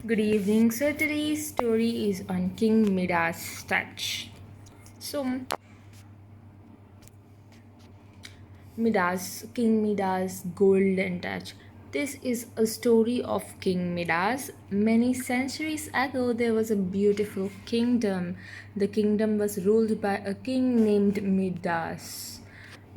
Good evening. So today's story is on King Midas' touch. So King Midas' golden touch. This is a story of King Midas. Many centuries ago, there was a beautiful kingdom. The kingdom was ruled by a king named Midas.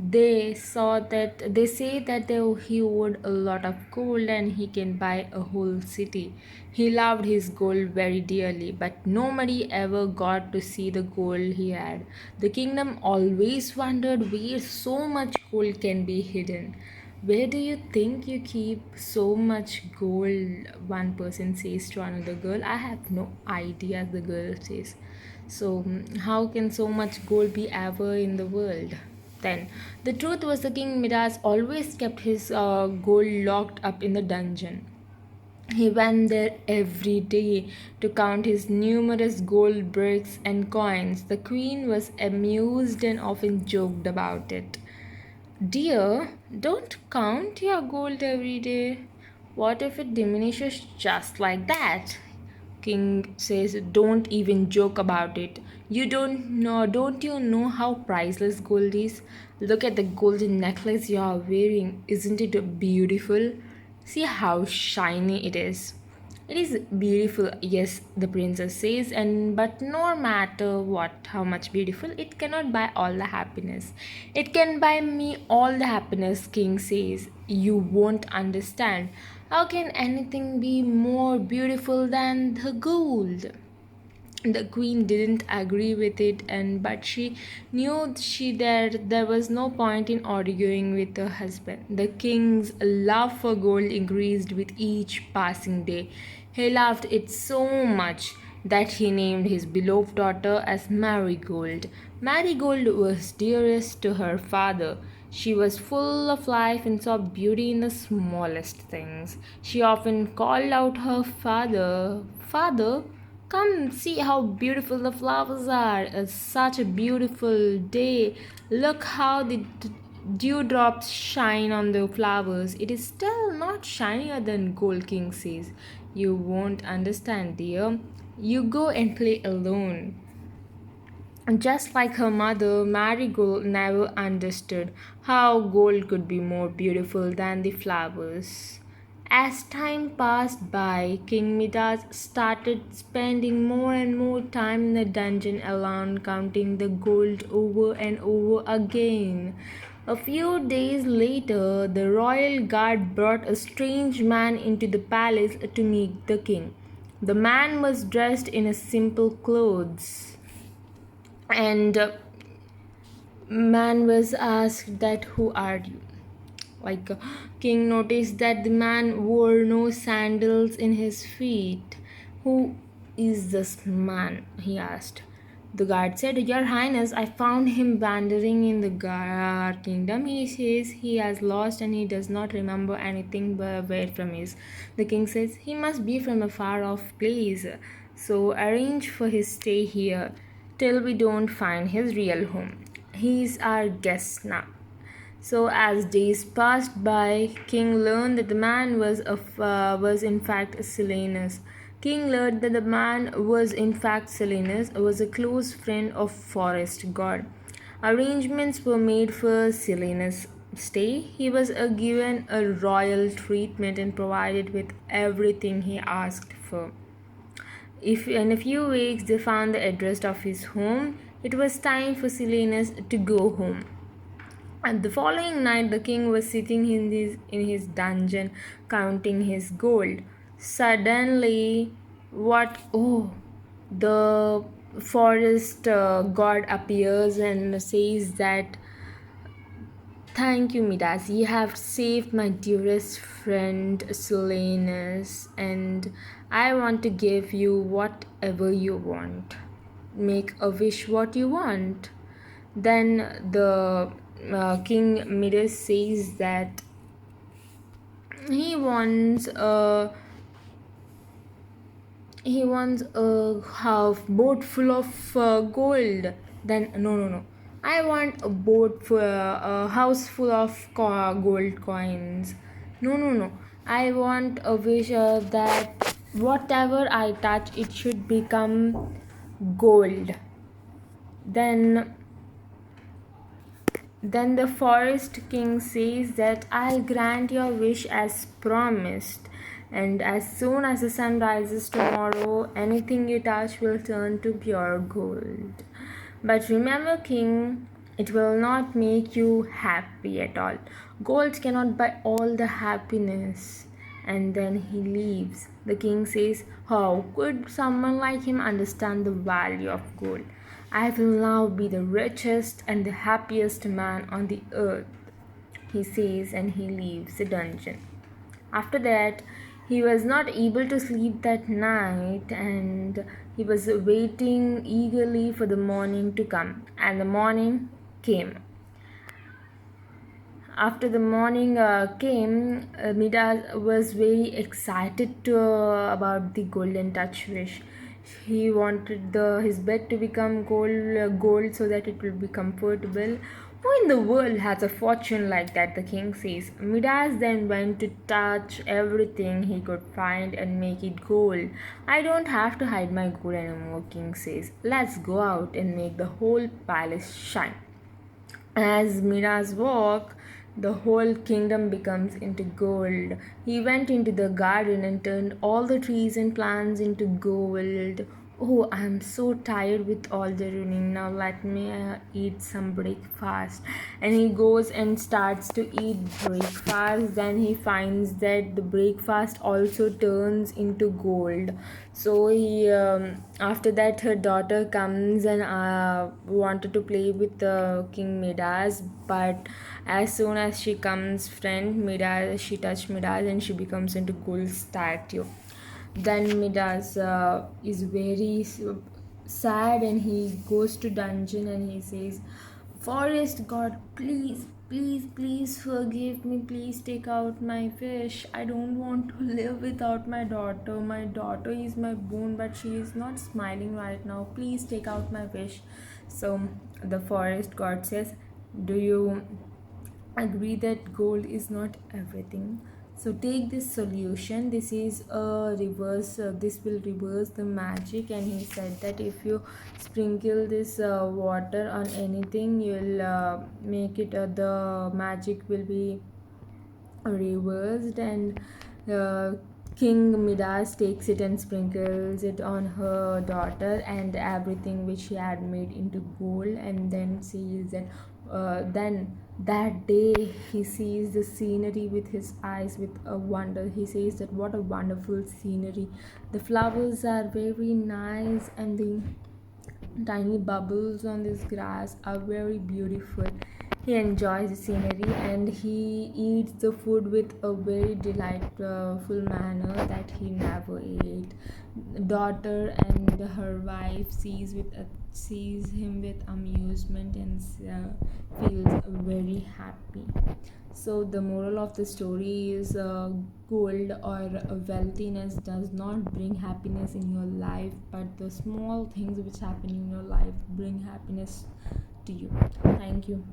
They say that he owed a lot of gold and he can buy a whole city. He loved his gold very dearly, but nobody ever got to see the gold he had. The kingdom always wondered where so much gold can be hidden. Where do you think you keep so much gold? One person says to another girl. I have no idea, the girl says. So, how can so much gold be ever in the world? Then, the truth was the king Midas always kept his gold locked up in the dungeon. He went there every day to count his numerous gold bricks and coins. The queen was amused and often joked about it. Dear, don't count your gold every day. What if it diminishes just like that? King says, don't even joke about it. Don't you know how priceless gold is? Look at the golden necklace you are wearing. Isn't it beautiful? See how shiny it is. It is beautiful, yes, the princess says, and but no matter what, how much beautiful, it cannot buy all the happiness. It can buy me all the happiness, king says. You won't understand. How can anything be more beautiful than the gold? The queen didn't agree with it, and but she knew there was no point in arguing with her husband. The king's love for gold increased with each passing day. He loved it so much that he named his beloved daughter as Marigold. Marigold was dearest to her father. She was full of life and saw beauty in the smallest things. She often called out her father, Father, come see how beautiful the flowers are. It's such a beautiful day. Look how the dewdrops shine on the flowers. It is still not shinier than gold, king says. You won't understand, dear. You go and play alone. Just like her mother, Marigold never understood how gold could be more beautiful than the flowers. As time passed by, King Midas started spending more and more time in the dungeon alone, counting the gold over and over again. A few days later, the royal guard brought a strange man into the palace to meet the king. The man was dressed in a simple clothes and man was asked that who are you, like king noticed that the man wore no sandals in his feet. Who is this man, he asked. The guard said, Your Highness, I found him wandering in the kingdom. He says he has lost and he does not remember anything but where from is. The king says he must be from a far off place, so arrange for his stay here till we don't find his real home. He's our guest now. So as days passed by, King learned that the man was in fact Silenus. King learned that the man was in fact Silenus, was a close friend of forest god. Arrangements were made for Silenus' stay. He was given a royal treatment and provided with everything he asked for. If in a few weeks they found the address of his home, it was time for Silenus to go home. And the following night, the king was sitting in his dungeon counting his gold. Suddenly, what? Oh, the forest god appears and says that, Thank you, Midas. You have saved my dearest friend Silenus, and I want to give you whatever you want. Make a wish what you want. Then the king Midas says that he wants a half boat full of gold. Then no, I want a boat for a house full of gold coins. No, I want a wish that Whatever I touch, it should become gold. Then Then the forest king says that I'll grant your wish as promised, and as soon as the sun rises tomorrow, anything you touch will turn to pure gold. But remember, king, it will not make you happy at all. Gold cannot buy all the happiness. And then he leaves. The king says, how could someone like him understand the value of gold? I will now be the richest and the happiest man on the earth, he says, and he leaves the dungeon. After that, he was not able to sleep that night, and he was waiting eagerly for the morning to come. And the morning came. After the morning came, Midas was very excited about the golden touch wish. He wanted his bed to become gold so that it will be comfortable. Who in the world has a fortune like that? The king says. Midas then went to touch everything he could find and make it gold. I don't have to hide my gold anymore, king says. Let's go out and make the whole palace shine. As Midas walked, the whole kingdom becomes into gold. He went into the garden and turned all the trees and plants into gold. Oh, I'm so tired with all the running. Now let me eat some breakfast. And he goes and starts to eat breakfast. Then he finds that the breakfast also turns into gold. So after that, her daughter comes and wanted to play with King Midas, but as soon as she comes friend Midas, she touched Midas and she becomes into gold statue. Then Midas is very sad, and he goes to dungeon and he says, forest god, please, please, please forgive me, please take out my fish. I don't want to live without my daughter. My daughter is my boon, but she is not smiling right now. Please take out my fish. So the forest god says, do you agree that gold is not everything? So take this solution. This is a reverse, this will reverse the magic. And he said that if you sprinkle this water on anything, you'll make it, the magic will be reversed. And uh, King Midas takes it and sprinkles it on her daughter, and everything which she had made into gold. And then sees that then that day he sees the scenery with his eyes with a wonder. He says that what a wonderful scenery. The flowers are very nice, and the tiny bubbles on this grass are very beautiful. He enjoys the scenery and he eats the food with a very delightful manner that he never ate. Daughter and her wife sees him with amusement and feels very happy. So the moral of the story is, gold or wealthiness does not bring happiness in your life, but the small things which happen in your life bring happiness to you. Thank you.